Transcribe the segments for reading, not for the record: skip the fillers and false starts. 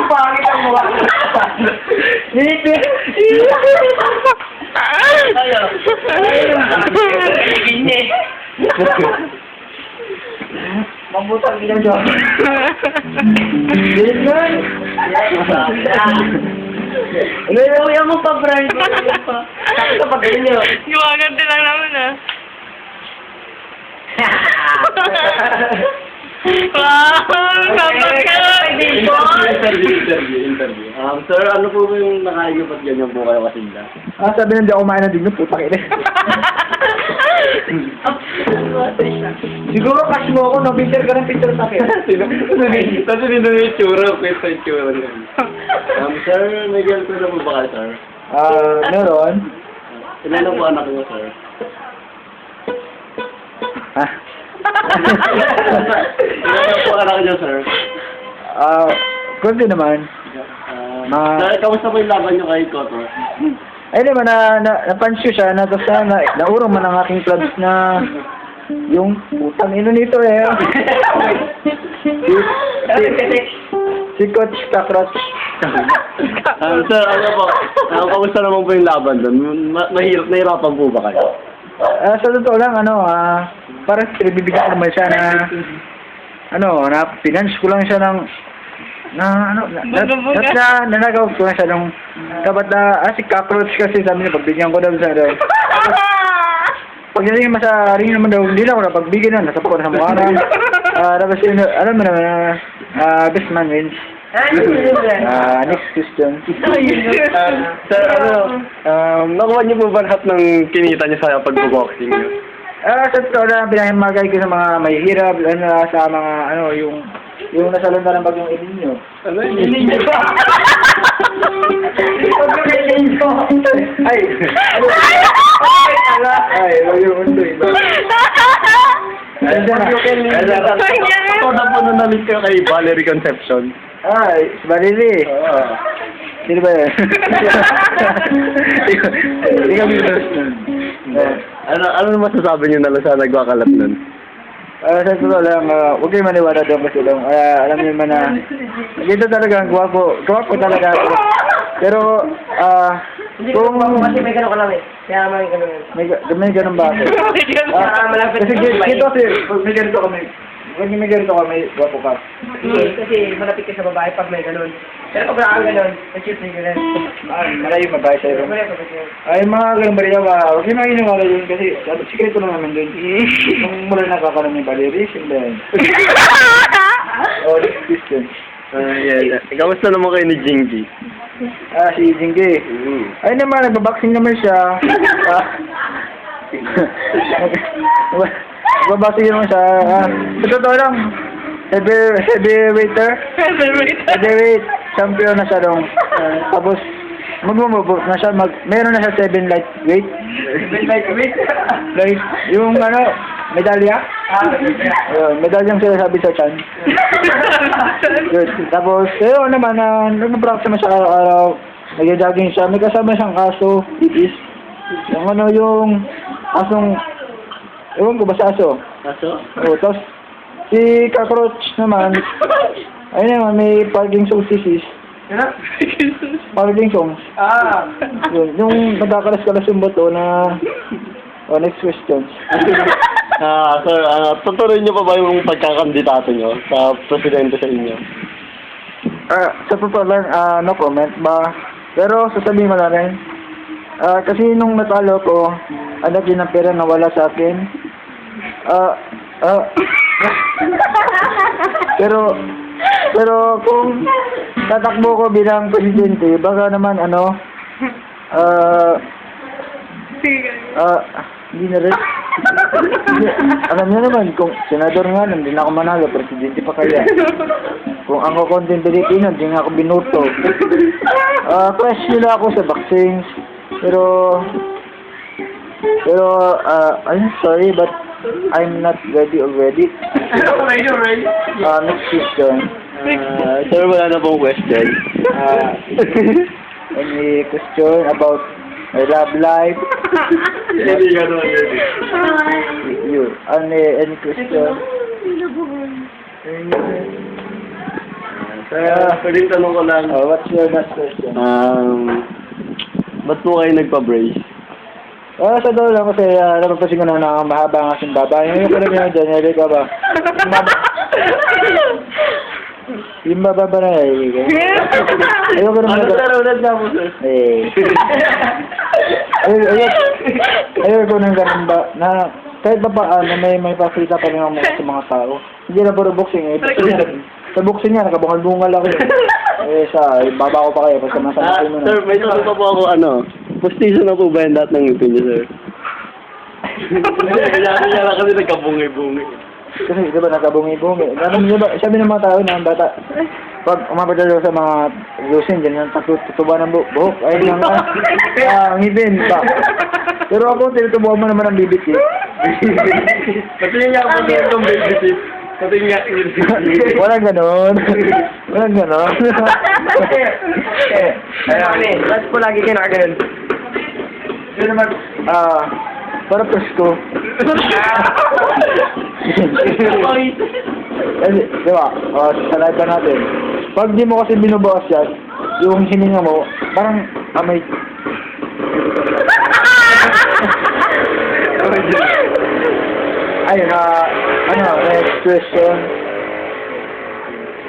Pangit ang mukha. Ayo. Gini. Mambutang gila dong. Gila. Ano mo pa, Brian? Sakit ka pa ganyan. Gumaganti lang naman ah. Wow! Napagod! Interview. Sir, ano po ba yung nakain niyo ba't ganyan po kayo kasinda? Sabi na hindi ako kumain ng digno, puta kayo. Siguro cash mo ako, no-picture ka ng picture sa akin. Kasi nito yung itsura, kwento yung itsura niya. Sir, may girlfriend na po ba kayo, sir? Meron. Ilan na po anak niyo, sir? Ha? Ilan na po anak niyo, sir? Kunti naman. Kamusta po yung laban niyo kay Koto? Ay naman, napansyo siya, tapos naurong man ang aking clubs na yung putang ino nito eh. Si Coach Cockroach. Sir, ano po? Kamusta naman po yung laban doon? Nahirapan po ba kayo? Sa totoo lang, parang pinibigyan ko naman siya na, finance ko lang siya ng, nanagaw ko na siya nung, dapat si Cockroach kasi sabi niya, pagbigyan ko daw siya daw. Pag hindi sa ring naman daw, hindi na ako napagbigyan na, nasa ko na sa mukha na. Tapos yun, alam mo naman, best man wins. Next question. Sir, nakuha niyo po ba lahat ng kinita niyo sa pag-boxing niyo? Sa totoo lang, pinahimagay ko sa mga may hirap, sa mga, yung nasa lunda ng bagyong ininyo. Ano yun? Ininyo ba? Bagyong ininyo. Ay, wag yung undo, iba. Ako na po nung na-meet kayo kay Valerie Concepcion. Ay, Barili. Sino ba yun? Hindi kami close nun. Ano masasabi niyo na lang sa nagwakalat nun? Sa totoo lang, huwag kayo maniwala doon kasi lang. Alam niyo naman na, dito talaga ang gwapo talaga ako. Pero, kung... Kasi may gano'n ka lang eh. Kaya may gano'n. May ganun ba ako? Kasi dito kasi, pag may ganito kami, gwapo ka. Kasi malapit ka sa babae pag may gano'n. Pero pag wala kang gano'n, mag-shoot na yung gano'n. Malayo mabay sa'yo. Ay, mga ganun ba rin huwag yung makinawala yun kasi sikreto lang naman dun. Kung mula nakakaroon yung Valerie, hindi yan. Next question. Yeah. Kamusta naman kayo ni Jingy? Si Jingy. Ay naman, nagbaboxing naman siya. Nagbaboxing naman siya. Sa totoo lang, heavyweight champion na siya dong. Tapos, magmumubot na siya, meron na siya 7 lightweight. 7 lightweight? Like, yung medalya? Medalyang sinasabi sa chan. Good. Tapos, yun naman, nag-practice naman siya araw-araw. Nag-jogging siya. May kasama siyang aso, is, yung asong, ewan ko ba sa aso? Aso? Tapos, si Cockroach naman, ayun naman, may Parkinson's disease. Parkinson's. Yung nagkakalas-kalas yung bato na... next questions. Sir, tutuloy niyo pa ba yung pagkakandidato niyo sa presidente sa inyo? Sa totoo lang, no comment ba? Pero sasabihin mo na rin. Kasi nung natalo ko, anak din ang pera na wala sa akin. Pero kung tatakbo ko bilang presidente, baka naman hindi na rin. Alam niyo naman, kung senador nga, hindi na ako manalo, presidente pa kaya. Kung ang kukontin Pilipino, hindi nga ako binuto. Crush nila ako sa vaccines. Pero, I'm sorry, but I'm not ready already. Next question. Sir, wala na pong question. Any question about my love life? Hindi ka naman yun. You. Any question? Pwedeng tanong ko lang. Oh, what's your last question? Ba't po kayo nagpa-brace? Sa daw lang kasi napapasin ko na mahaba ang aking baba. Yung ko lang yun dyan, yung ka ba? Yung bababa na eh. Ayoko naman ulit na po, sir? Ayoko nang ganun ba, na kahit pa paano may pasilita pa rin ako sa mga tao. Hindi na puro boxing eh. Sa boxing nga, nakabungal-bungal ako eh. Baba ko pa kayo, basta masama mo na. Sir, may tanong pa po ako, postiso na po ba yung lahat ng ngipin niyo, sir? Kaya kasi nagkabungi-bungi. Kasi di ba nakabungi-bungi. Sabi ng mga tao na ang bata, pag umabot daw sa mga lusin, dyan yung tutuba ng buhok. Ay, ngipin pa. Pero ako, tinutubuhan mo naman ang bibit eh. Pati nga po din itong baby tip. Pati nga. Walang ganon. Walang ganon. Ayun, last po lagi kayo nakaganon. Yun naman, para presko. Kasi, di ba, sa live pa natin, pag di mo kasi binubukas yan, yung hininga mo, parang amay. Ayun, next question.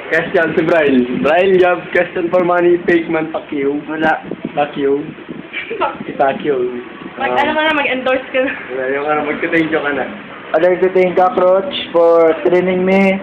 Question si Brian. Brian, you have question for money, fake man, fuck you. Wala. Fuck you. Fuck you. mag-endorse ka na. Yung magka-thank you ka na. I'd like to thank Cockroach for training me